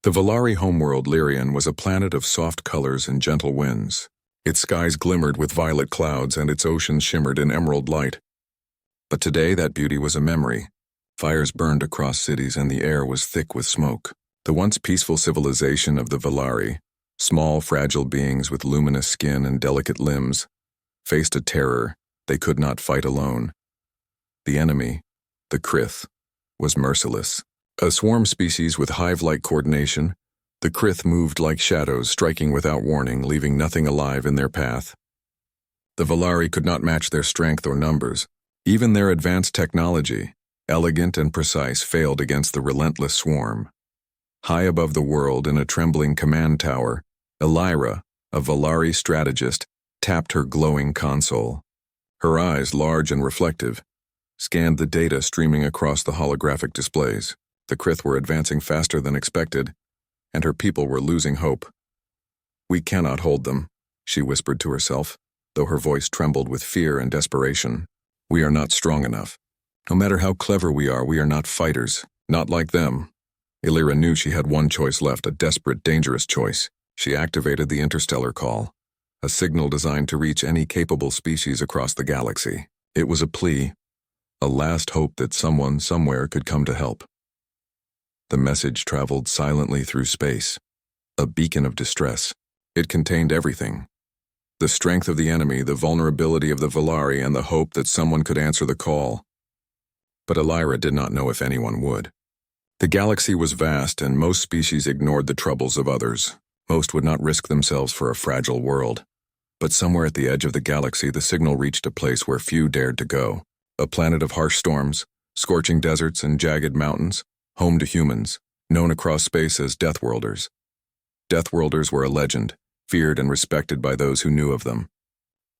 The Valari homeworld Lyrian was a planet of soft colors and gentle winds. Its skies glimmered with violet clouds and its oceans shimmered in emerald light. But today that beauty was a memory. Fires burned across cities and the air was thick with smoke. The once peaceful civilization of the Valari, small fragile beings with luminous skin and delicate limbs, faced a terror they could not fight alone. The enemy, the Krith, was merciless. A swarm species with hive-like coordination, the Krith moved like shadows, striking without warning, leaving nothing alive in their path. The Valari could not match their strength or numbers. Even their advanced technology, elegant and precise, failed against the relentless swarm. High above the world in a trembling command tower, Elira, a Valari strategist, tapped her glowing console. Her eyes, large and reflective, scanned the data streaming across the holographic displays. The Krith were advancing faster than expected, and her people were losing hope. "We cannot hold them," she whispered to herself, though her voice trembled with fear and desperation. "We are not strong enough. No matter how clever we are not fighters, not like them." Elira knew she had one choice left, a desperate, dangerous choice. She activated the interstellar call, a signal designed to reach any capable species across the galaxy. It was a plea, a last hope that someone, somewhere could come to help. The message traveled silently through space, a beacon of distress. It contained everything: the strength of the enemy, the vulnerability of the Valari, and the hope that someone could answer the call. But Elira did not know if anyone would. The galaxy was vast, and most species ignored the troubles of others. Most would not risk themselves for a fragile world. But somewhere at the edge of the galaxy, the signal reached a place where few dared to go. A planet of harsh storms, scorching deserts, and jagged mountains, home to humans, known across space as Deathworlders. Deathworlders were a legend, feared and respected by those who knew of them.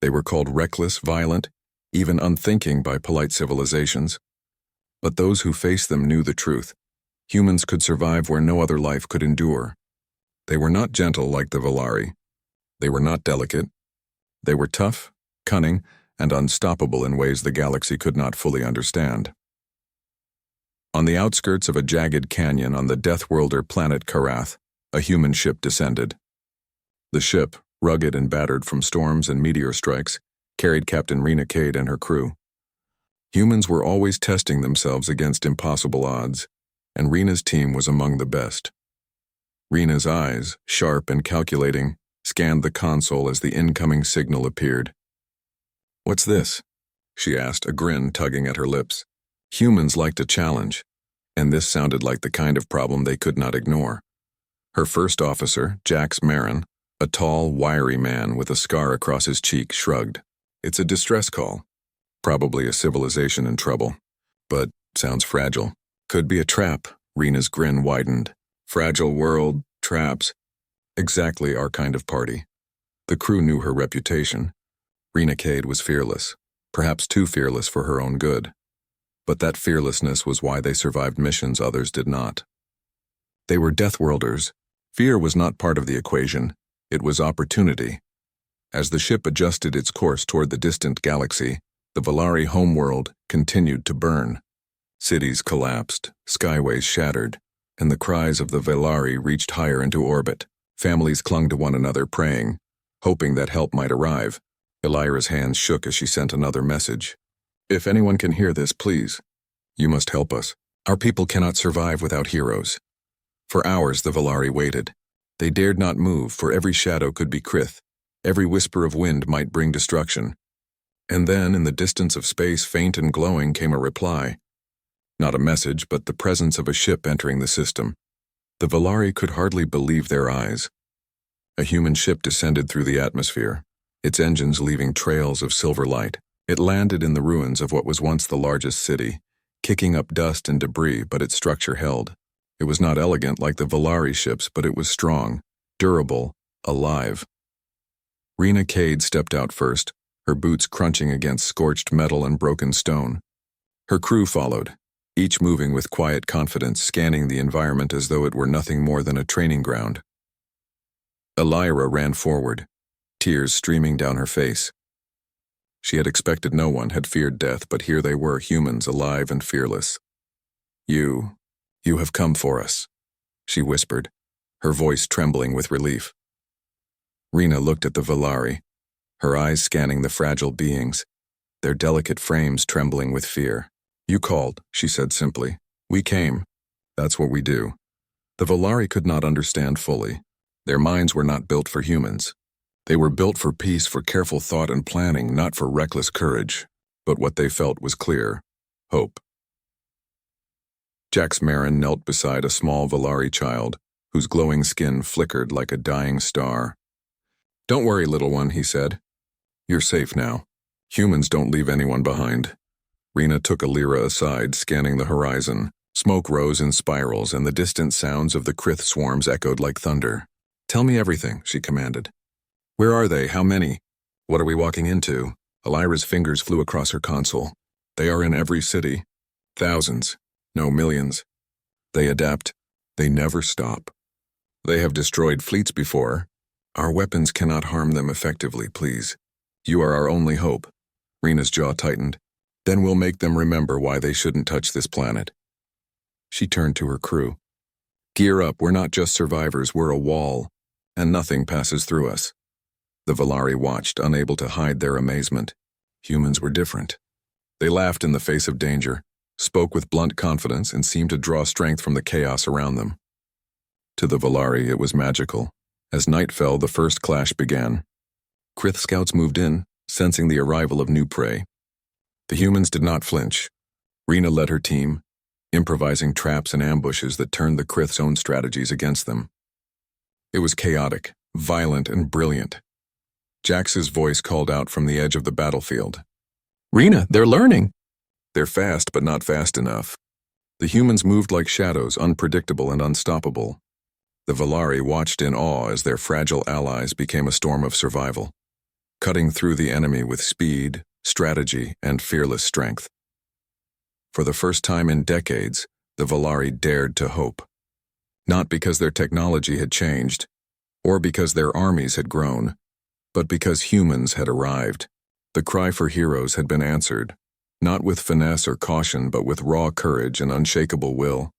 They were called reckless, violent, even unthinking by polite civilizations. But those who faced them knew the truth. Humans could survive where no other life could endure. They were not gentle like the Valari. They were not delicate. They were tough, cunning, and unstoppable in ways the galaxy could not fully understand. On the outskirts of a jagged canyon on the Deathworlder planet Karath, a human ship descended. The ship, rugged and battered from storms and meteor strikes, carried Captain Rena Cade and her crew. Humans were always testing themselves against impossible odds, and Rena's team was among the best. Rena's eyes, sharp and calculating, scanned the console as the incoming signal appeared. "What's this?" she asked, a grin tugging at her lips. Humans liked a challenge, and this sounded like the kind of problem they could not ignore. Her first officer, Jax Marin, a tall, wiry man with a scar across his cheek, shrugged. "It's a distress call. Probably a civilization in trouble, but sounds fragile. Could be a trap." Rena's grin widened. "Fragile world, traps. Exactly our kind of party." The crew knew her reputation. Rena Cade was fearless, perhaps too fearless for her own good. But that fearlessness was why they survived missions others did not. They were Deathworlders. Fear was not part of the equation. It was opportunity. As the ship adjusted its course toward the distant galaxy, the Valari homeworld continued to burn. Cities collapsed, skyways shattered, and the cries of the Valari reached higher into orbit. Families clung to one another, praying, hoping that help might arrive. Elira's hands shook as she sent another message. "If anyone can hear this, please, you must help us. Our people cannot survive without heroes." For hours the Valari waited. They dared not move, for every shadow could be Krith. Every whisper of wind might bring destruction. And then, in the distance of space, faint and glowing, came a reply. Not a message, but the presence of a ship entering the system. The Valari could hardly believe their eyes. A human ship descended through the atmosphere, its engines leaving trails of silver light. It landed in the ruins of what was once the largest city, kicking up dust and debris, but its structure held. It was not elegant like the Valari ships, but it was strong, durable, alive. Rena Cade stepped out first, her boots crunching against scorched metal and broken stone. Her crew followed, each moving with quiet confidence, scanning the environment as though it were nothing more than a training ground. Elira ran forward, tears streaming down her face. She had expected no one, had feared death, but here they were, humans, alive and fearless. You have come for us," she whispered, her voice trembling with relief. Rena looked at the Valari, her eyes scanning the fragile beings, their delicate frames trembling with fear. "You called," she said simply. "We came. That's what we do." The Valari could not understand fully. Their minds were not built for humans. They were built for peace, for careful thought and planning, not for reckless courage. But what they felt was clear: hope. Jax Marin knelt beside a small Valari child, whose glowing skin flickered like a dying star. "Don't worry, little one," he said. "You're safe now. Humans don't leave anyone behind." Rena took Alira aside, scanning the horizon. Smoke rose in spirals, and the distant sounds of the Krith swarms echoed like thunder. "Tell me everything," she commanded. "Where are they? How many? What are we walking into?" Alira's fingers flew across her console. "They are in every city. Thousands. No, millions. They adapt. They never stop. They have destroyed fleets before. Our weapons cannot harm them effectively, please. You are our only hope." Rena's jaw tightened. "Then we'll make them remember why they shouldn't touch this planet." She turned to her crew. "Gear up, we're not just survivors, we're a wall, and nothing passes through us." The Valari watched, unable to hide their amazement. Humans were different. They laughed in the face of danger, spoke with blunt confidence, and seemed to draw strength from the chaos around them. To the Valari, it was magical. As night fell, the first clash began. Krith scouts moved in, sensing the arrival of new prey. The humans did not flinch. Rena led her team, improvising traps and ambushes that turned the Krith's own strategies against them. It was chaotic, violent, and brilliant. Jax's voice called out from the edge of the battlefield. "Rena, they're learning!" "They're fast, but not fast enough." The humans moved like shadows, unpredictable and unstoppable. The Valari watched in awe as their fragile allies became a storm of survival, cutting through the enemy with speed, strategy, and fearless strength. For the first time in decades, the Valari dared to hope. Not because their technology had changed, or because their armies had grown, but because humans had arrived. The cry for heroes had been answered, not with finesse or caution, but with raw courage and unshakable will.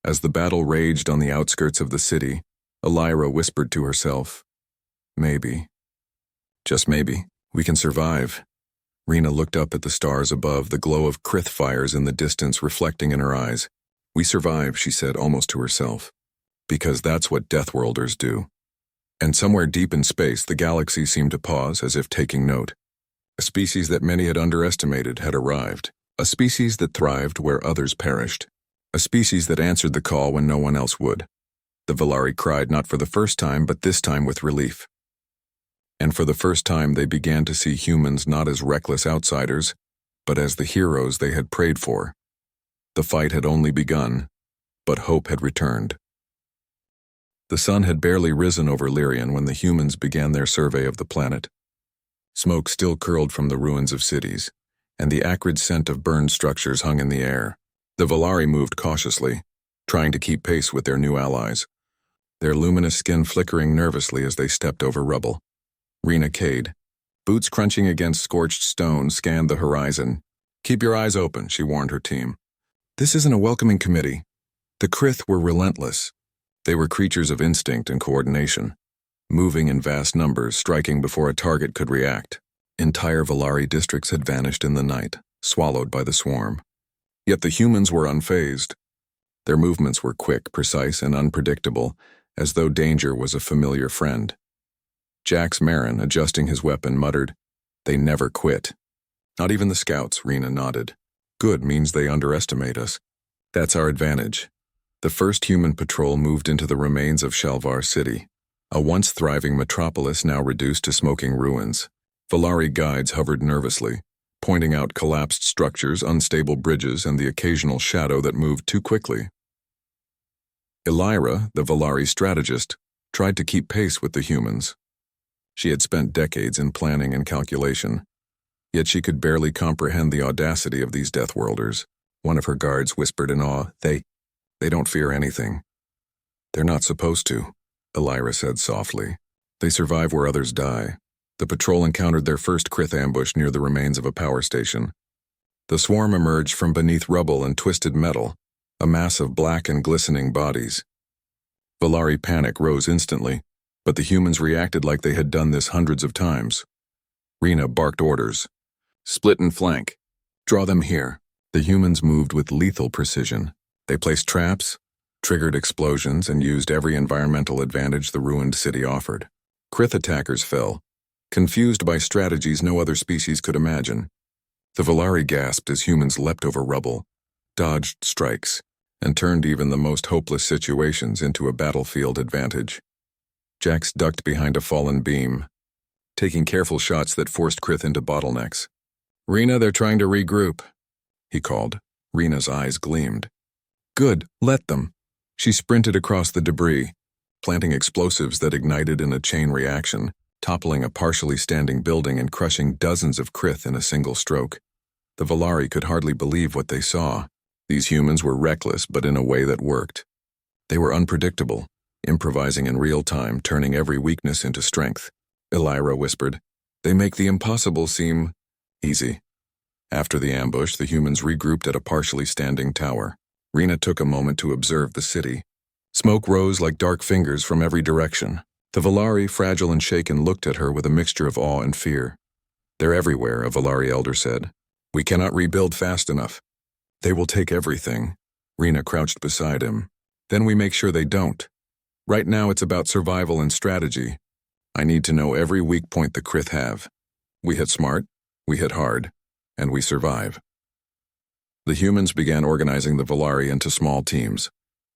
As the battle raged on the outskirts of the city, Alira whispered to herself, "Maybe, just maybe, we can survive." Rena looked up at the stars above, the glow of Krith fires in the distance reflecting in her eyes. "We survive," she said almost to herself, "because that's what Deathworlders do." And somewhere deep in space, the galaxy seemed to pause, as if taking note. A species that many had underestimated had arrived. A species that thrived where others perished. A species that answered the call when no one else would. The Valari cried not for the first time, but this time with relief. And for the first time they began to see humans not as reckless outsiders, but as the heroes they had prayed for. The fight had only begun, but hope had returned. The sun had barely risen over Lyrian when the humans began their survey of the planet. Smoke still curled from the ruins of cities, and the acrid scent of burned structures hung in the air. The Valari moved cautiously, trying to keep pace with their new allies, their luminous skin flickering nervously as they stepped over rubble. Rena Cade, boots crunching against scorched stone, scanned the horizon. "Keep your eyes open," she warned her team. This isn't a welcoming committee. The Krith were relentless. They were creatures of instinct and coordination, moving in vast numbers, striking before a target could react. Entire Valari districts had vanished in the night, swallowed by the swarm. Yet the humans were unfazed. Their movements were quick, precise, and unpredictable, as though danger was a familiar friend. Jax Marin, adjusting his weapon, muttered, "They never quit." "Not even the scouts," Rena nodded. "Good means they underestimate us. That's our advantage." The first human patrol moved into the remains of Shalvar City, a once thriving metropolis now reduced to smoking ruins. Valari guides hovered nervously, pointing out collapsed structures, unstable bridges, and the occasional shadow that moved too quickly. Alira, the Valari strategist, tried to keep pace with the humans. She had spent decades in planning and calculation, yet she could barely comprehend the audacity of these Deathworlders. One of her guards whispered in awe, They don't fear anything." "They're not supposed to," Alira said softly. "They survive where others die." The patrol encountered their first Krith ambush near the remains of a power station. The swarm emerged from beneath rubble and twisted metal, a mass of black and glistening bodies. Valari panic rose instantly, but the humans reacted like they had done this hundreds of times. Rena barked orders. Split and flank. Draw them here. The humans moved with lethal precision. They placed traps, triggered explosions, and used every environmental advantage the ruined city offered. Krith attackers fell, confused by strategies no other species could imagine. The Valari gasped as humans leapt over rubble, dodged strikes, and turned even the most hopeless situations into a battlefield advantage. Jax ducked behind a fallen beam, taking careful shots that forced Krith into bottlenecks. "Rena, they're trying to regroup," he called. Rena's eyes gleamed. "Good, let them." She sprinted across the debris, planting explosives that ignited in a chain reaction, toppling a partially standing building and crushing dozens of Krith in a single stroke. The Valari could hardly believe what they saw. These humans were reckless, but in a way that worked. They were unpredictable, improvising in real time, turning every weakness into strength. Elira whispered, "They make the impossible seem easy." After the ambush, the humans regrouped at a partially standing tower. Rena took a moment to observe the city. Smoke rose like dark fingers from every direction. The Valari, fragile and shaken, looked at her with a mixture of awe and fear. "They're everywhere," a Valari elder said. "We cannot rebuild fast enough. They will take everything." Rena crouched beside him. "Then we make sure they don't. Right now it's about survival and strategy. I need to know every weak point the Krith have. We hit smart, we hit hard, and we survive." The humans began organizing the Valari into small teams,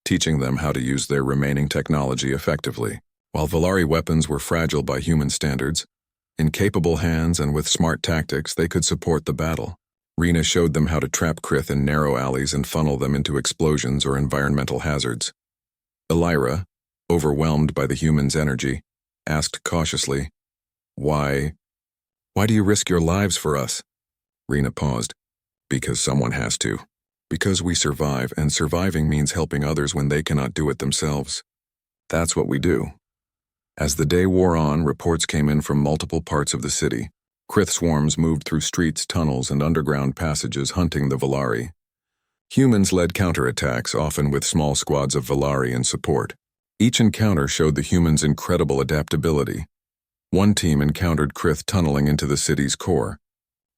teaching them how to use their remaining technology effectively. While Valari weapons were fragile by human standards, in capable hands and with smart tactics they could support the battle. Rena showed them how to trap Krith in narrow alleys and funnel them into explosions or environmental hazards. Elira, overwhelmed by the humans' energy, asked cautiously, Why do you risk your lives for us?" Rena paused. "Because someone has to. Because we survive, and surviving means helping others when they cannot do it themselves. That's what we do." As the day wore on, reports came in from multiple parts of the city. Krith swarms moved through streets, tunnels, and underground passages hunting the Valari. Humans led counterattacks, often with small squads of Valari in support. Each encounter showed the humans' incredible adaptability. One team encountered Krith tunneling into the city's core.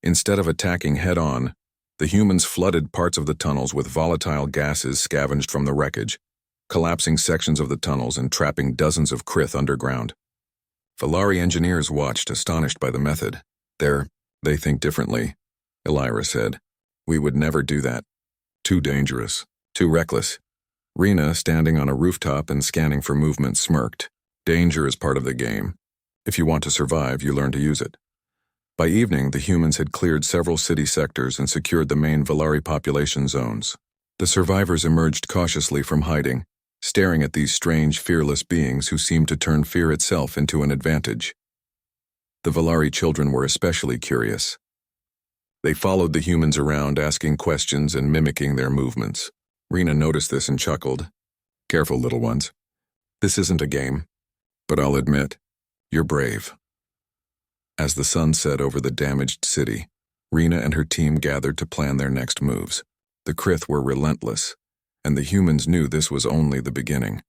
Instead of attacking head-on, the humans flooded parts of the tunnels with volatile gases scavenged from the wreckage, collapsing sections of the tunnels and trapping dozens of Krith underground. Valari engineers watched, astonished by the method. They think differently," Elira said. "We would never do that. Too dangerous, too reckless." Rena, standing on a rooftop and scanning for movement, smirked. "Danger is part of the game. If you want to survive, you learn to use it." By evening, the humans had cleared several city sectors and secured the main Valari population zones. The survivors emerged cautiously from hiding, staring at these strange, fearless beings who seemed to turn fear itself into an advantage. The Valari children were especially curious. They followed the humans around, asking questions and mimicking their movements. Rena noticed this and chuckled. "Careful, little ones. This isn't a game. But I'll admit, you're brave." As the sun set over the damaged city, Rena and her team gathered to plan their next moves. The Krith were relentless, and the humans knew this was only the beginning.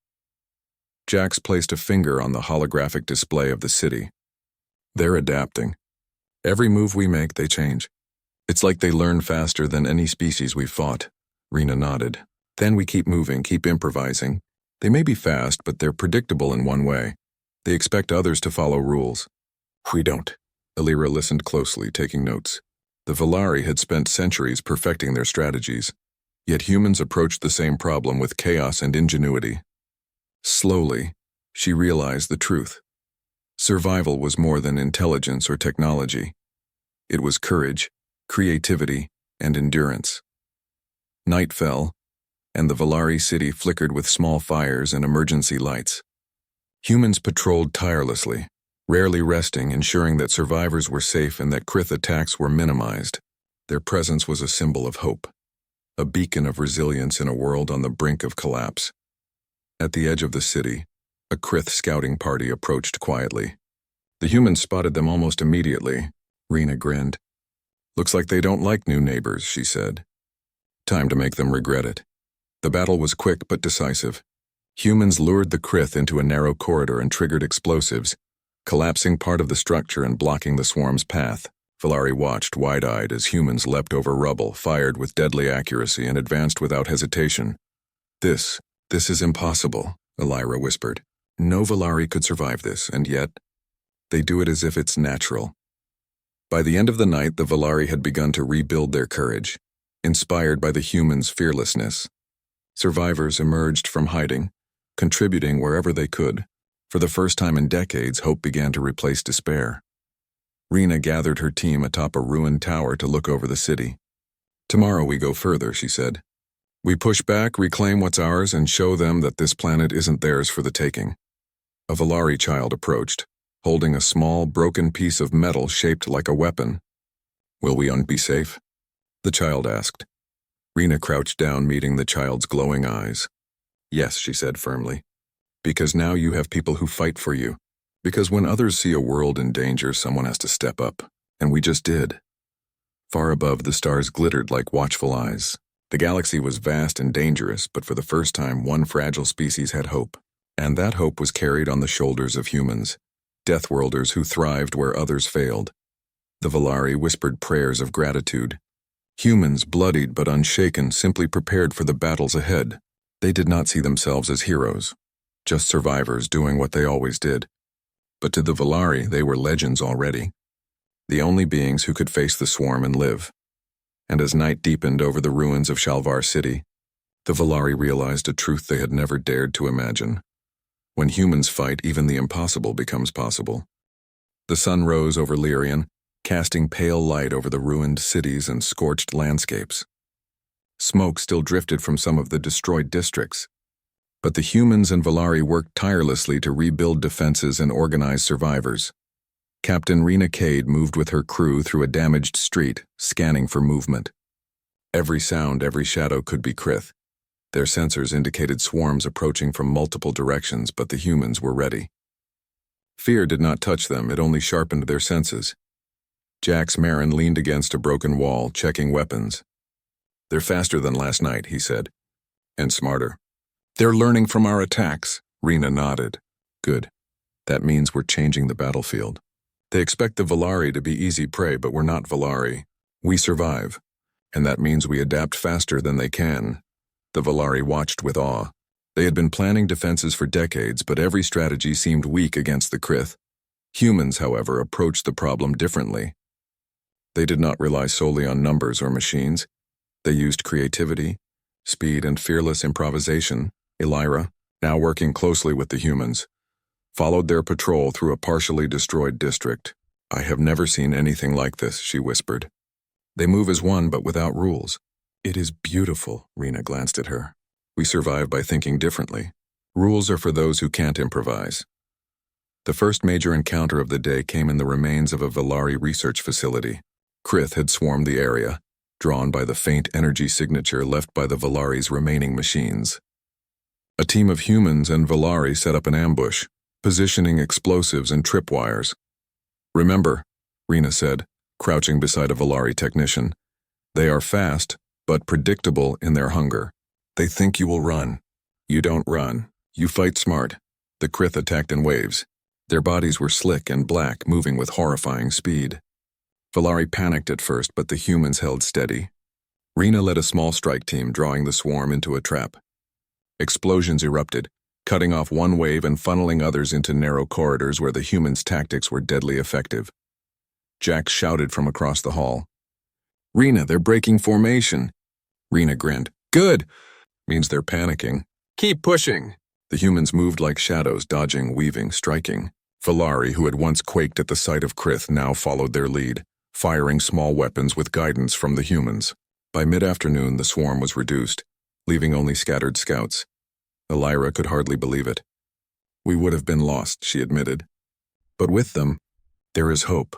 Jax placed a finger on the holographic display of the city. "They're adapting. Every move we make, they change. It's like they learn faster than any species we've fought." Rena nodded. "Then we keep moving, keep improvising. They may be fast, but they're predictable in one way. They expect others to follow rules. We don't." Elira listened closely, taking notes. The Valari had spent centuries perfecting their strategies, yet humans approached the same problem with chaos and ingenuity. Slowly, she realized the truth. Survival was more than intelligence or technology. It was courage, creativity, and endurance. Night fell, and the Valari city flickered with small fires and emergency lights. Humans patrolled tirelessly, rarely resting, ensuring that survivors were safe and that Krith attacks were minimized. Their presence was a symbol of hope, a beacon of resilience in a world on the brink of collapse. At the edge of the city, a Krith scouting party approached quietly. The humans spotted them almost immediately. Rena grinned. "Looks like they don't like new neighbors," she said. "Time to make them regret it." The battle was quick but decisive. Humans lured the Krith into a narrow corridor and triggered explosives, collapsing part of the structure and blocking the swarm's path. Valari watched wide-eyed as humans leapt over rubble, fired with deadly accuracy, and advanced without hesitation. This is impossible, Elira whispered. No Valari could survive this, and yet, they do it as if it's natural. By the end of the night, the Valari had begun to rebuild their courage, inspired by the humans' fearlessness. Survivors emerged from hiding, contributing wherever they could. For the first time in decades, hope began to replace despair. Rena gathered her team atop a ruined tower to look over the city. Tomorrow we go further, she said. We push back, reclaim what's ours, and show them that this planet isn't theirs for the taking. A Valari child approached, holding a small, broken piece of metal shaped like a weapon. Will we be safe? The child asked. Rena crouched down, meeting the child's glowing eyes. Yes, she said firmly. Because now you have people who fight for you. Because when others see a world in danger, someone has to step up. And we just did. Far above, the stars glittered like watchful eyes. The galaxy was vast and dangerous, but for the first time, one fragile species had hope. And that hope was carried on the shoulders of humans, Deathworlders who thrived where others failed. The Valari whispered prayers of gratitude. Humans, bloodied but unshaken, simply prepared for the battles ahead. They did not see themselves as heroes, just survivors doing what they always did. But to the Valari, they were legends already, the only beings who could face the swarm and live. And as night deepened over the ruins of Shalvar City, the Valari realized a truth they had never dared to imagine. When humans fight, even the impossible becomes possible. The sun rose over Lyrian, casting pale light over the ruined cities and scorched landscapes. Smoke still drifted from some of the destroyed districts, but the humans and Valari worked tirelessly to rebuild defenses and organize survivors. Captain Rena Cade moved with her crew through a damaged street, scanning for movement. Every sound, every shadow could be Krith. Their sensors indicated swarms approaching from multiple directions, but the humans were ready. Fear did not touch them, it only sharpened their senses. Jax Marin leaned against a broken wall, checking weapons. They're faster than last night, he said. And smarter. They're learning from our attacks, Rena nodded. Good. That means we're changing the battlefield. They expect the Valari to be easy prey, but we're not Valari. We survive. And that means we adapt faster than they can. The Valari watched with awe. They had been planning defenses for decades, but every strategy seemed weak against the Krith. Humans, however, approached the problem differently. They did not rely solely on numbers or machines. They used creativity, speed, and fearless improvisation. Elira, now working closely with the humans, followed their patrol through a partially destroyed district. I have never seen anything like this, she whispered. They move as one, but without rules. It is beautiful, Rena glanced at her. We survive by thinking differently. Rules are for those who can't improvise. The first major encounter of the day came in the remains of a Valari research facility. Krith had swarmed the area, drawn by the faint energy signature left by the Valari's remaining machines. A team of humans and Valari set up an ambush, positioning explosives and tripwires. Remember, Rena said, crouching beside a Valari technician, they are fast, but predictable in their hunger. They think you will run. You don't run. You fight smart. The Krith attacked in waves. Their bodies were slick and black, moving with horrifying speed. Valari panicked at first, but the humans held steady. Rena led a small strike team, drawing the swarm into a trap. Explosions erupted, cutting off one wave and funneling others into narrow corridors where the humans' tactics were deadly effective. Jax shouted from across the hall. Rena, they're breaking formation. Rena grinned. Good! Means they're panicking. Keep pushing! The humans moved like shadows, dodging, weaving, striking. Valari, who had once quaked at the sight of Krith, now followed their lead, firing small weapons with guidance from the humans. By mid-afternoon, the swarm was reduced, leaving only scattered scouts. Elira could hardly believe it. We would have been lost, she admitted. But with them, there is hope.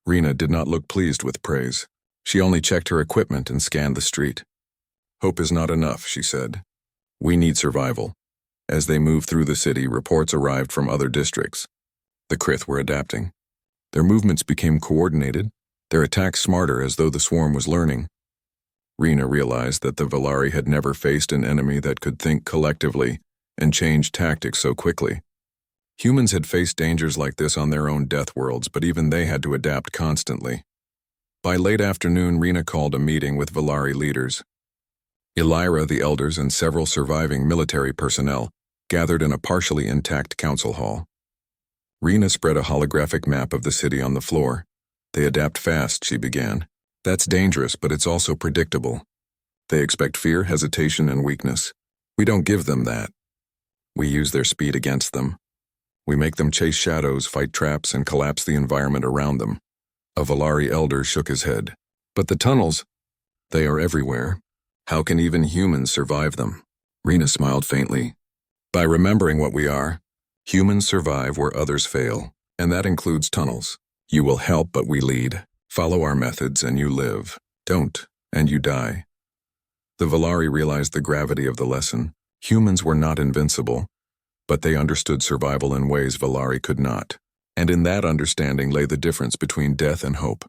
Rena did not look pleased with praise. She only checked her equipment and scanned the street. Hope is not enough, she said. We need survival. As they moved through the city, reports arrived from other districts. The Krith were adapting. Their movements became coordinated, their attacks smarter as though the swarm was learning. Rena realized that the Valari had never faced an enemy that could think collectively, and changed tactics so quickly. Humans had faced dangers like this on their own death worlds, but even they had to adapt constantly. By late afternoon, Rena called a meeting with Valari leaders. Elira, the elders, and several surviving military personnel gathered in a partially intact council hall. Rena spread a holographic map of the city on the floor. They adapt fast, she began. That's dangerous, but it's also predictable. They expect fear, hesitation, and weakness. We don't give them that. We use their speed against them. We make them chase shadows, fight traps, and collapse the environment around them. A Valari elder shook his head. But the tunnels, they are everywhere. How can even humans survive them? Rena smiled faintly. By remembering what we are, humans survive where others fail, and that includes tunnels. You will help, but we lead. Follow our methods and you live. Don't, and you die. The Valari realized the gravity of the lesson. Humans were not invincible, but they understood survival in ways Valari could not. And in that understanding lay the difference between death and hope.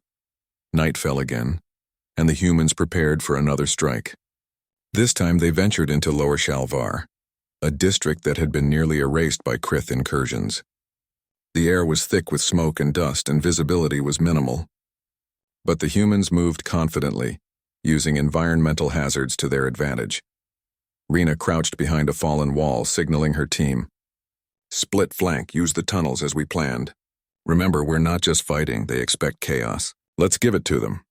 Night fell again, and the humans prepared for another strike. This time they ventured into Lower Shalvar, a district that had been nearly erased by Krith incursions. The air was thick with smoke and dust, and visibility was minimal. But the humans moved confidently, using environmental hazards to their advantage. Rena crouched behind a fallen wall, signaling her team. Split flank, use the tunnels as we planned. Remember, we're not just fighting, they expect chaos. Let's give it to them.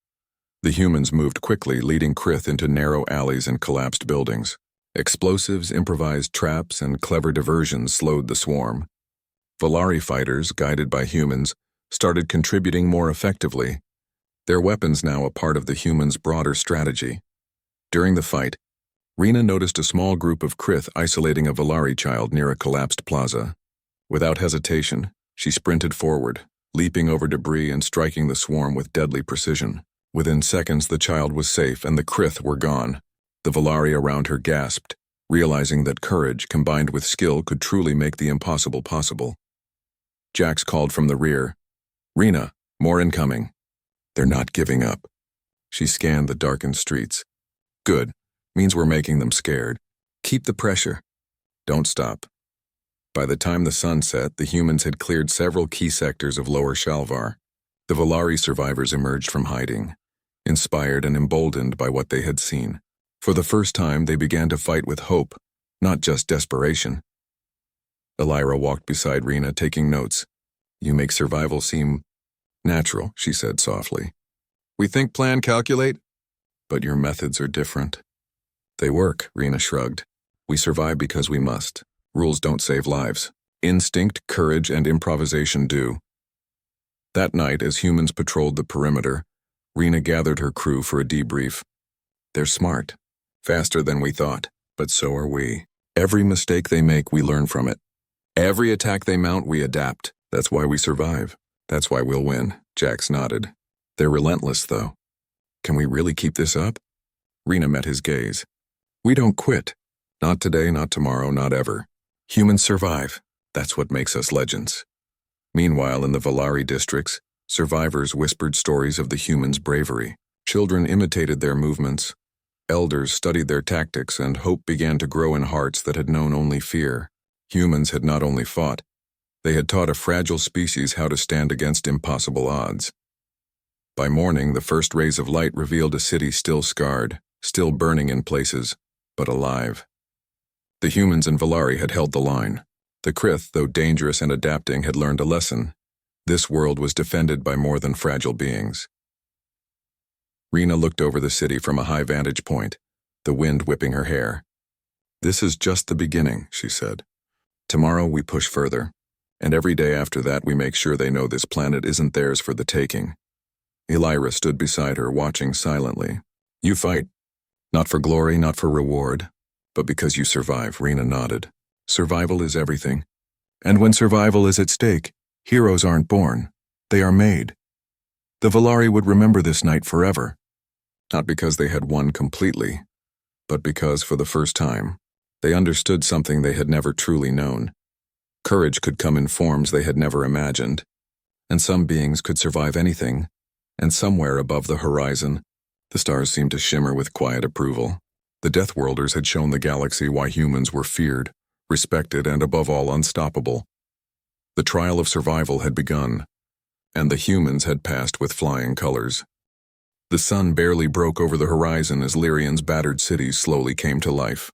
The humans moved quickly, leading Krith into narrow alleys and collapsed buildings. Explosives, improvised traps, and clever diversions slowed the swarm. Valari fighters, guided by humans, started contributing more effectively, their weapons now a part of the humans' broader strategy. During the fight, Rena noticed a small group of Krith isolating a Valari child near a collapsed plaza. Without hesitation, she sprinted forward, leaping over debris and striking the swarm with deadly precision. Within seconds, the child was safe and the Krith were gone. The Valari around her gasped, realizing that courage combined with skill could truly make the impossible possible. Jax called from the rear. Rena, more incoming. They're not giving up. She scanned the darkened streets. Good. Means we're making them scared. Keep the pressure. Don't stop. By the time the sun set, the humans had cleared several key sectors of Lower Shalvar. The Valari survivors emerged from hiding, inspired and emboldened by what they had seen. For the first time, they began to fight with hope, not just desperation. Elira walked beside Rena, taking notes. You make survival seem natural, she said softly. We think, plan, calculate, but your methods are different. They work, Rena shrugged. We survive because we must. Rules don't save lives. Instinct, courage, and improvisation do. That night, as humans patrolled the perimeter, Rena gathered her crew for a debrief. They're smart, faster than we thought, but so are we. Every mistake they make, we learn from it. Every attack they mount, we adapt. That's why we survive. That's why we'll win, Jax nodded. They're relentless, though. Can we really keep this up? Rena met his gaze. We don't quit. Not today, not tomorrow, not ever. Humans survive. That's what makes us legends. Meanwhile, in the Valari districts, survivors whispered stories of the humans' bravery. Children imitated their movements. Elders studied their tactics, and hope began to grow in hearts that had known only fear. Humans had not only fought, they had taught a fragile species how to stand against impossible odds. By morning, the first rays of light revealed a city still scarred, still burning in places, but alive. The humans in Valari had held the line. The Krith, though dangerous and adapting, had learned a lesson. This world was defended by more than fragile beings. Rena looked over the city from a high vantage point, the wind whipping her hair. This is just the beginning, she said. Tomorrow we push further, and every day after that we make sure they know this planet isn't theirs for the taking. Elira stood beside her, watching silently. You fight. Not for glory, not for reward, but because you survive, Rena nodded. Survival is everything. And when survival is at stake, heroes aren't born. They are made. The Valari would remember this night forever. Not because they had won completely, but because, for the first time, they understood something they had never truly known. Courage could come in forms they had never imagined, and some beings could survive anything, and somewhere above the horizon, the stars seemed to shimmer with quiet approval. The Deathworlders had shown the galaxy why humans were feared, respected and above all unstoppable. The trial of survival had begun, and the humans had passed with flying colors. The sun barely broke over the horizon as Lyrian's battered cities slowly came to life.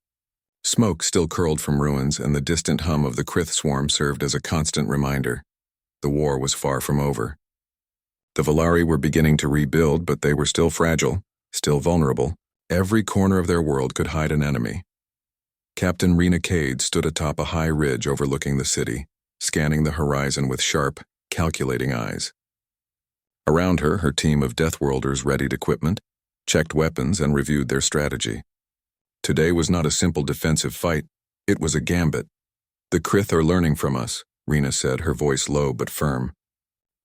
Smoke still curled from ruins, and the distant hum of the Krith swarm served as a constant reminder. The war was far from over. The Valari were beginning to rebuild, but they were still fragile, still vulnerable. Every corner of their world could hide an enemy. Captain Rena Cade stood atop a high ridge overlooking the city, scanning the horizon with sharp, calculating eyes. Around her, her team of Deathworlders readied equipment, checked weapons, and reviewed their strategy. Today was not a simple defensive fight, it was a gambit. The Krith are learning from us, Rena said, her voice low but firm.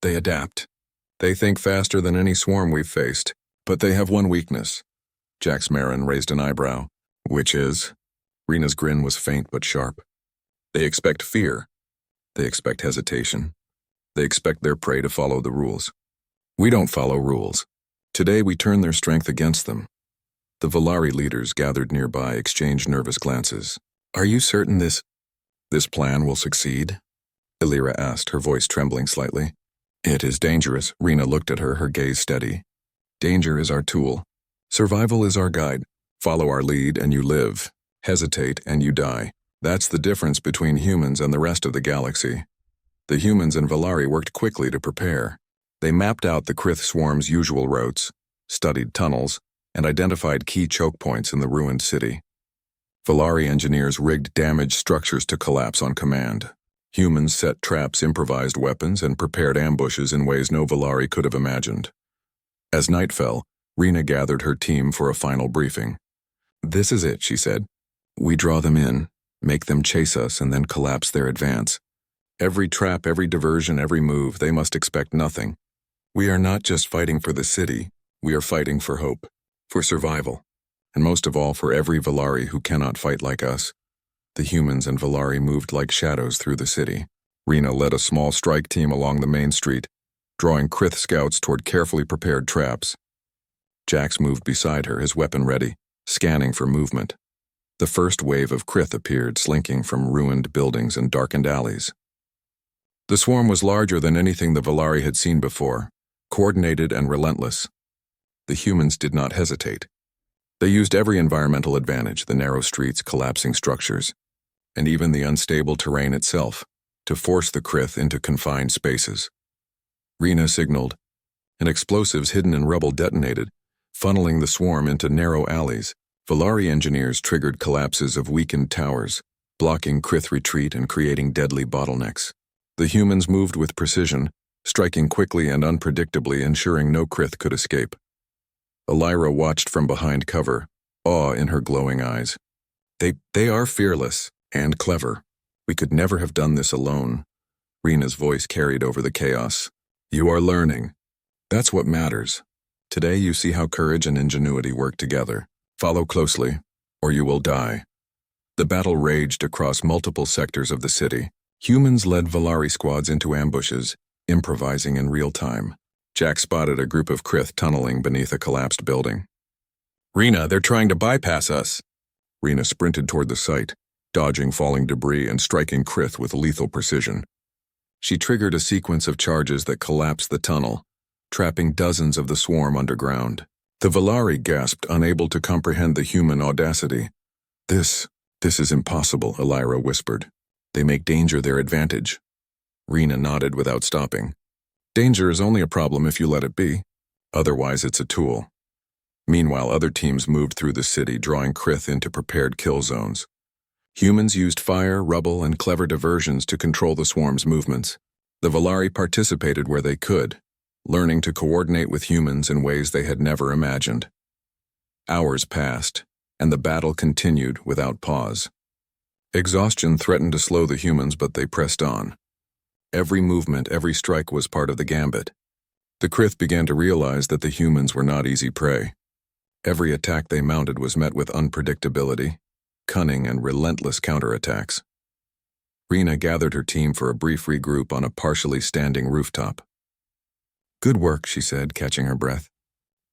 They adapt. They think faster than any swarm we've faced, but they have one weakness. Jax Marin raised an eyebrow. Which is? Rena's grin was faint but sharp. They expect fear. They expect hesitation. They expect their prey to follow the rules. We don't follow rules. Today we turn their strength against them. The Valari leaders gathered nearby exchanged nervous glances. Are you certain this plan will succeed? Illyra asked, her voice trembling slightly. It is dangerous. Rena looked at her, her gaze steady. Danger is our tool. Survival is our guide. Follow our lead and you live. Hesitate and you die. That's the difference between humans and the rest of the galaxy. The humans and Valari worked quickly to prepare. They mapped out the Krith swarm's usual routes, studied tunnels, and identified key choke points in the ruined city. Valari engineers rigged damaged structures to collapse on command. Humans set traps, improvised weapons, and prepared ambushes in ways no Valari could have imagined. As night fell, Rena gathered her team for a final briefing. This is it, she said. We draw them in, make them chase us, and then collapse their advance. Every trap, every diversion, every move, they must expect nothing. We are not just fighting for the city, we are fighting for hope, for survival, and most of all for every Valari who cannot fight like us. The humans and Valari moved like shadows through the city. Rena led a small strike team along the main street, drawing Krith scouts toward carefully prepared traps. Jax moved beside her, his weapon ready, scanning for movement. The first wave of Krith appeared, slinking from ruined buildings and darkened alleys. The swarm was larger than anything the Valari had seen before, coordinated and relentless. The humans did not hesitate. They used every environmental advantage, the narrow streets, collapsing structures, and even the unstable terrain itself, to force the Krith into confined spaces. Rena signaled, and explosives hidden in rubble detonated, funneling the swarm into narrow alleys. Valari engineers triggered collapses of weakened towers, blocking Krith retreat and creating deadly bottlenecks. The humans moved with precision, striking quickly and unpredictably, ensuring no Krith could escape. Illyra watched from behind cover, awe in her glowing eyes. They are fearless and clever. We could never have done this alone. Rena's voice carried over the chaos. You are learning. That's what matters. Today you see how courage and ingenuity work together. Follow closely, or you will die. The battle raged across multiple sectors of the city. Humans led Valari squads into ambushes, improvising in real time. Jack spotted a group of Krith tunneling beneath a collapsed building. Rena, they're trying to bypass us. Rena sprinted toward the site, dodging falling debris and striking Krith with lethal precision. She triggered a sequence of charges that collapsed the tunnel, trapping dozens of the swarm underground. The Valari gasped, unable to comprehend the human audacity. This is impossible, Illyra whispered. They make danger their advantage. Rena nodded without stopping. Danger is only a problem if you let it be. Otherwise, it's a tool. Meanwhile, other teams moved through the city, drawing Krith into prepared kill zones. Humans used fire, rubble, and clever diversions to control the swarm's movements. The Valari participated where they could, learning to coordinate with humans in ways they had never imagined. Hours passed, and the battle continued without pause. Exhaustion threatened to slow the humans, but they pressed on. Every movement, every strike was part of the gambit. The Krith began to realize that the humans were not easy prey. Every attack they mounted was met with unpredictability, cunning, and relentless counterattacks. Rena gathered her team for a brief regroup on a partially standing rooftop. Good work, she said, catching her breath.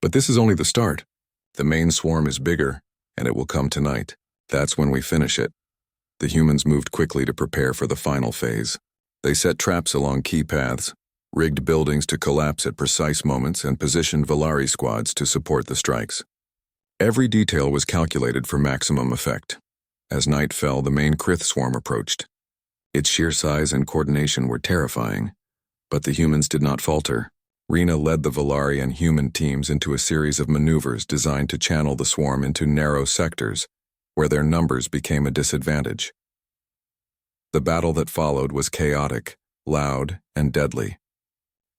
But this is only the start. The main swarm is bigger, and it will come tonight. That's when we finish it. The humans moved quickly to prepare for the final phase. They set traps along key paths, rigged buildings to collapse at precise moments, and positioned Valari squads to support the strikes. Every detail was calculated for maximum effect. As night fell, the main Krith swarm approached. Its sheer size and coordination were terrifying, but the humans did not falter. Rena led the Valari and human teams into a series of maneuvers designed to channel the swarm into narrow sectors, where their numbers became a disadvantage. The battle that followed was chaotic, loud, and deadly.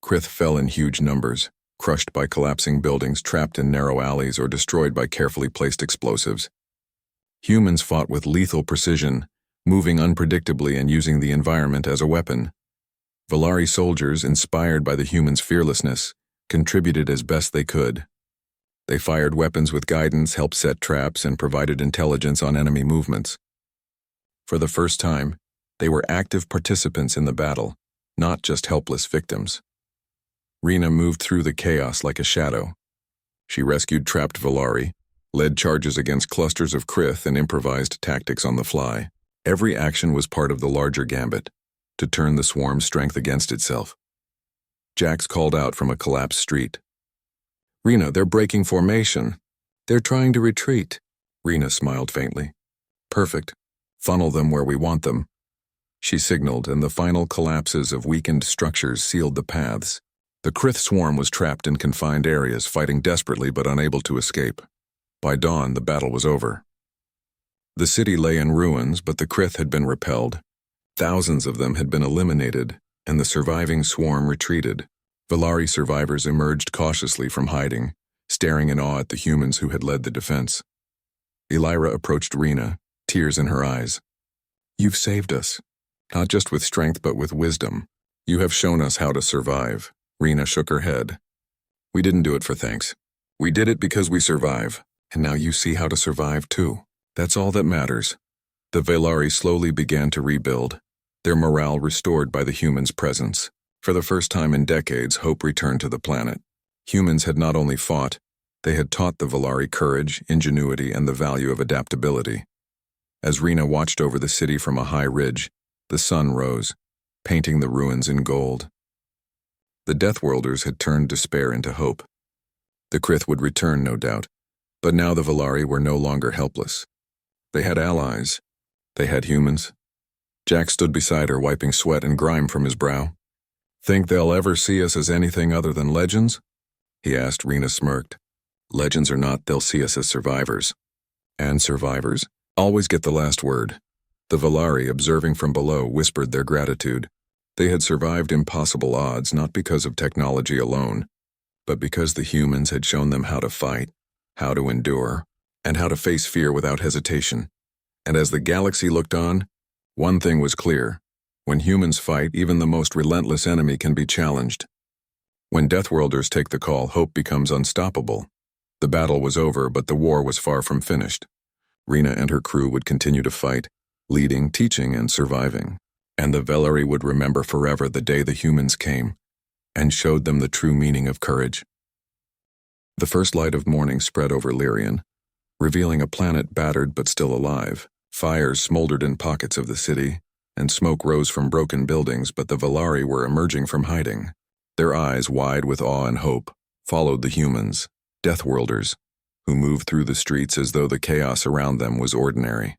Krith fell in huge numbers, crushed by collapsing buildings, trapped in narrow alleys, or destroyed by carefully placed explosives. Humans fought with lethal precision, moving unpredictably and using the environment as a weapon. Valari soldiers, inspired by the humans' fearlessness, contributed as best they could. They fired weapons with guidance, helped set traps, and provided intelligence on enemy movements. For the first time, they were active participants in the battle, not just helpless victims. Rena moved through the chaos like a shadow. She rescued trapped Valari, led charges against clusters of Krith, and improvised tactics on the fly. Every action was part of the larger gambit, to turn the swarm's strength against itself. Jax called out from a collapsed street. "Rena, they're breaking formation. They're trying to retreat." Rena smiled faintly. "Perfect. Funnel them where we want them." She signaled, and the final collapses of weakened structures sealed the paths. The Krith swarm was trapped in confined areas, fighting desperately but unable to escape. By dawn, the battle was over. The city lay in ruins, but the Krith had been repelled. Thousands of them had been eliminated, and the surviving swarm retreated. Valari survivors emerged cautiously from hiding, staring in awe at the humans who had led the defense. Elira approached Rena, tears in her eyes. "You've saved us, not just with strength but with wisdom. You have shown us how to survive." Rena shook her head. "We didn't do it for thanks. We did it because we survive, and now you see how to survive too. That's all that matters." The Valari slowly began to rebuild, their morale restored by the humans' presence. For the first time in decades, hope returned to the planet. Humans had not only fought, they had taught the Valari courage, ingenuity, and the value of adaptability. As Rena watched over the city from a high ridge, the sun rose, painting the ruins in gold. The Deathworlders had turned despair into hope. The Krith would return, no doubt, but now the Valari were no longer helpless. They had allies. They had humans. Jack stood beside her, wiping sweat and grime from his brow. "Think they'll ever see us as anything other than legends?" he asked. Rena smirked. "Legends or not, they'll see us as survivors." "And survivors always get the last word." The Valari, observing from below, whispered their gratitude. They had survived impossible odds not because of technology alone, but because the humans had shown them how to fight, how to endure, and how to face fear without hesitation. And as the galaxy looked on, one thing was clear. When humans fight, even the most relentless enemy can be challenged. When Deathworlders take the call, hope becomes unstoppable. The battle was over, but the war was far from finished. Rena and her crew would continue to fight, leading, teaching, and surviving. And the Valari would remember forever the day the humans came and showed them the true meaning of courage. The first light of morning spread over Lyrian, revealing a planet battered but still alive. Fires smoldered in pockets of the city, and smoke rose from broken buildings, but the Valari were emerging from hiding. Their eyes, wide with awe and hope, followed the humans, Deathworlders, who moved through the streets as though the chaos around them was ordinary.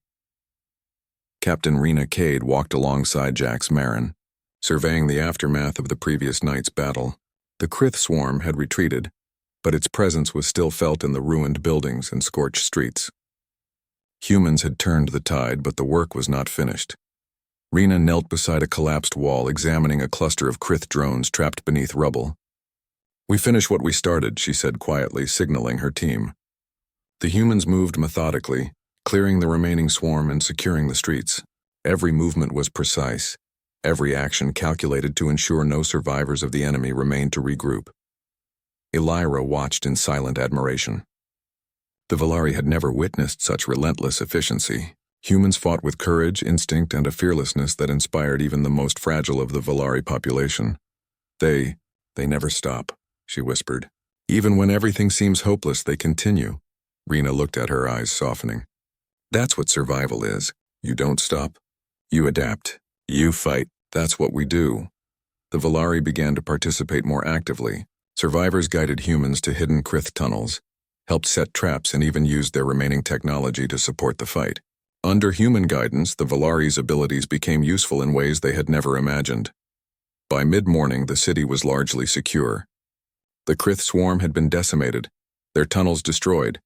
Captain Rena Cade walked alongside Jax Marin, surveying the aftermath of the previous night's battle. The Krith swarm had retreated, but its presence was still felt in the ruined buildings and scorched streets. Humans had turned the tide, but the work was not finished. Rena knelt beside a collapsed wall, examining a cluster of Krith drones trapped beneath rubble. "We finished what we started," she said quietly, signaling her team. The humans moved methodically, clearing the remaining swarm and securing the streets. Every movement was precise, every action calculated to ensure no survivors of the enemy remained to regroup. Elira watched in silent admiration. The Valari had never witnessed such relentless efficiency. Humans fought with courage, instinct, and a fearlessness that inspired even the most fragile of the Valari population. They never stop," she whispered. "Even when everything seems hopeless, they continue." Rena looked at her, eyes softening. "That's what survival is. You don't stop. You adapt. You fight. That's what we do. The Valari began to participate more actively. Survivors guided humans to hidden Krith tunnels, helped set traps, and even used their remaining technology to support the fight. Under human guidance, the Valari's abilities became useful in ways they had never imagined. By mid-morning, the city was largely secure. The Krith swarm had been decimated, their tunnels destroyed,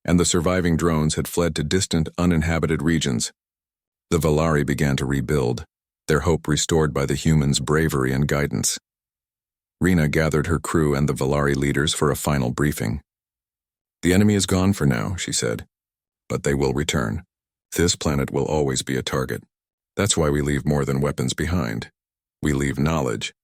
and the surviving drones had fled to distant, uninhabited regions. The Valari began to rebuild, their hope restored by the humans' bravery and guidance. Rena gathered her crew and the Valari leaders for a final briefing. "The enemy is gone for now," she said, "but they will return. This planet will always be a target. That's why we leave more than weapons behind. We leave knowledge.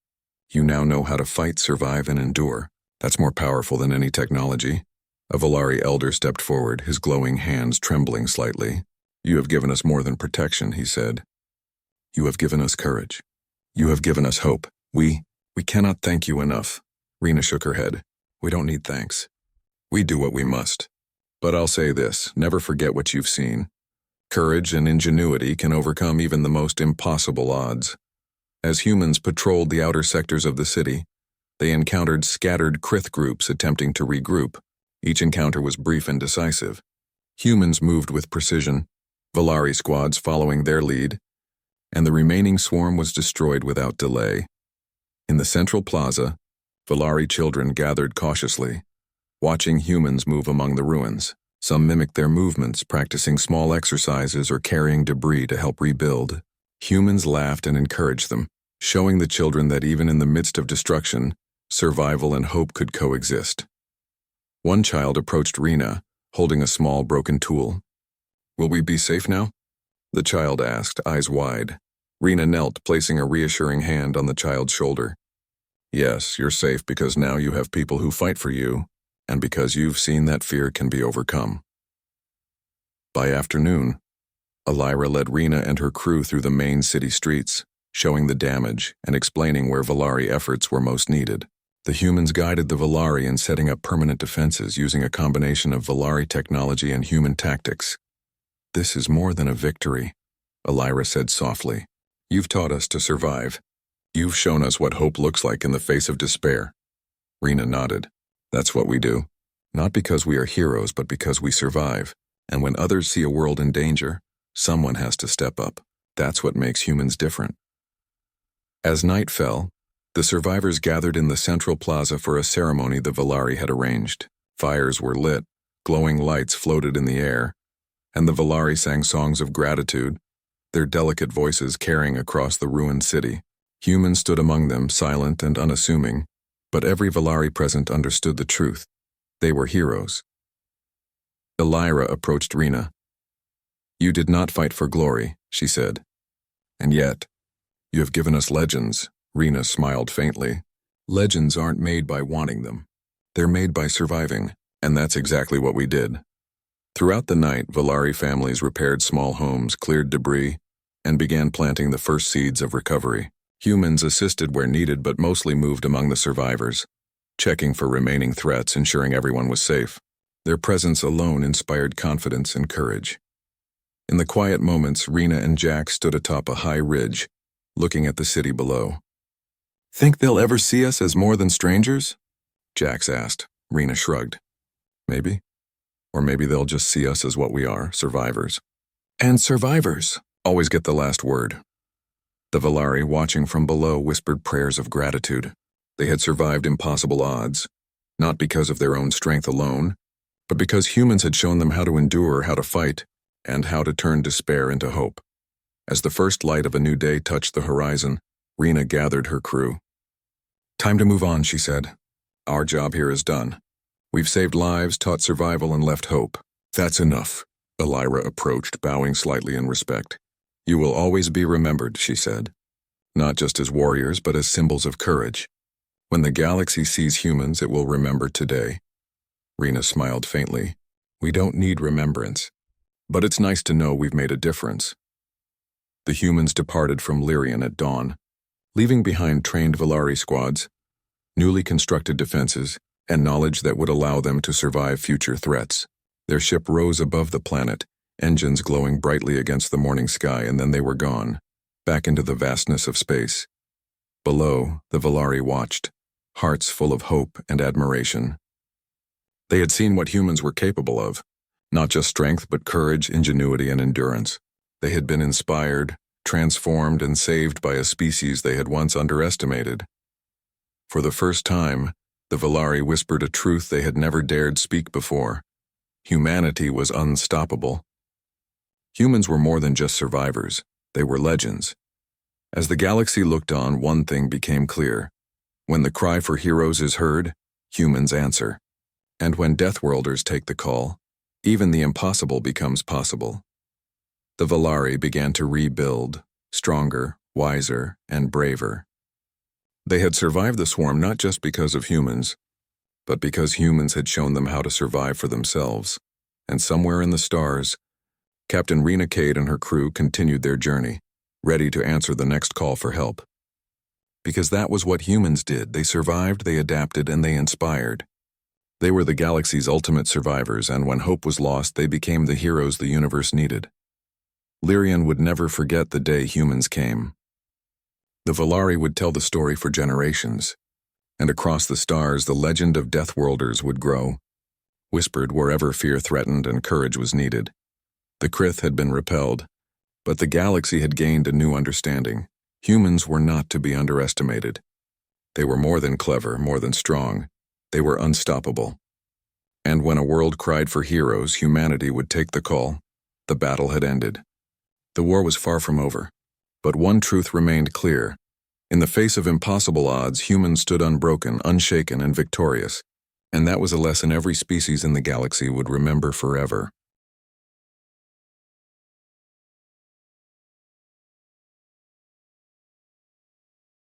You now know how to fight, survive, and endure. That's more powerful than any technology." A Valari elder stepped forward, his glowing hands trembling slightly. "You have given us more than protection," he said. "You have given us courage. You have given us hope. We cannot thank you enough." Rena shook her head. "We don't need thanks. We do what we must. But I'll say this, never forget what you've seen. Courage and ingenuity can overcome even the most impossible odds." As humans patrolled the outer sectors of the city, they encountered scattered Krith groups attempting to regroup. Each encounter was brief and decisive. Humans moved with precision, Valari squads following their lead, and the remaining swarm was destroyed without delay. In the central plaza, Valari children gathered cautiously, watching humans move among the ruins. Some mimicked their movements, practicing small exercises or carrying debris to help rebuild. Humans laughed and encouraged them, showing the children that even in the midst of destruction, survival and hope could coexist. One child approached Rena, holding a small broken tool. "Will we be safe now?" the child asked, eyes wide. Rena knelt, placing a reassuring hand on the child's shoulder. "Yes, you're safe because now you have people who fight for you, and because you've seen that fear can be overcome." By afternoon, Elira led Rena and her crew through the main city streets, showing the damage and explaining where Valari efforts were most needed. The humans guided the Valari in setting up permanent defenses using a combination of Valari technology and human tactics. "This is more than a victory," Elira said softly. "You've taught us to survive. You've shown us what hope looks like in the face of despair." Rena nodded. "That's what we do. Not because we are heroes, but because we survive. And when others see a world in danger, someone has to step up. That's what makes humans different." As night fell, the survivors gathered in the central plaza for a ceremony the Valari had arranged. Fires were lit, glowing lights floated in the air, and the Valari sang songs of gratitude, their delicate voices carrying across the ruined city. Humans stood among them, silent and unassuming, but every Valari present understood the truth. They were heroes. Elira approached Rena. "You did not fight for glory," she said. "And yet, you have given us legends." Rena smiled faintly. "Legends aren't made by wanting them. They're made by surviving, and that's exactly what we did." Throughout the night, Valari families repaired small homes, cleared debris, and began planting the first seeds of recovery. Humans assisted where needed but mostly moved among the survivors, checking for remaining threats, ensuring everyone was safe. Their presence alone inspired confidence and courage. In the quiet moments, Rena and Jack stood atop a high ridge, looking at the city below. "Think they'll ever see us as more than strangers?" Jax asked. Rena shrugged. "Maybe. Or maybe they'll just see us as what we are, survivors. And survivors always get the last word." The Valari, watching from below, whispered prayers of gratitude. They had survived impossible odds, not because of their own strength alone, but because humans had shown them how to endure, how to fight, and how to turn despair into hope. As the first light of a new day touched the horizon, Rena gathered her crew. "Time to move on," she said. "Our job here is done. We've saved lives, taught survival, and left hope. That's enough." Elira approached, bowing slightly in respect. "You will always be remembered," she said. "Not just as warriors, but as symbols of courage. When the galaxy sees humans, it will remember today." Rena smiled faintly. "We don't need remembrance. But it's nice to know we've made a difference." The humans departed from Lyrian at dawn, leaving behind trained Valari squads, newly constructed defenses, and knowledge that would allow them to survive future threats. Their ship rose above the planet, engines glowing brightly against the morning sky, and then they were gone, back into the vastness of space. Below, the Valari watched, hearts full of hope and admiration. They had seen what humans were capable of, not just strength but courage, ingenuity, and endurance. They had been inspired, transformed, and saved by a species they had once underestimated. For the first time, the Valari whispered a truth they had never dared speak before. Humanity was unstoppable. Humans were more than just survivors, they were legends. As the galaxy looked on, one thing became clear. When the cry for heroes is heard, humans answer. And when Deathworlders take the call, even the impossible becomes possible. The Valari began to rebuild, stronger, wiser, and braver. They had survived the swarm not just because of humans, but because humans had shown them how to survive for themselves. And somewhere in the stars, Captain Rena Cade and her crew continued their journey, ready to answer the next call for help. Because that was what humans did. They survived, they adapted, and they inspired. They were the galaxy's ultimate survivors, and when hope was lost, they became the heroes the universe needed. Lyrian would never forget the day humans came. The Valari would tell the story for generations, and across the stars the legend of Deathworlders would grow, whispered wherever fear threatened and courage was needed. The Krith had been repelled, but the galaxy had gained a new understanding. Humans were not to be underestimated. They were more than clever, more than strong. They were unstoppable. And when a world cried for heroes, humanity would take the call. The battle had ended. The war was far from over. But one truth remained clear. In the face of impossible odds, humans stood unbroken, unshaken, and victorious. And that was a lesson every species in the galaxy would remember forever.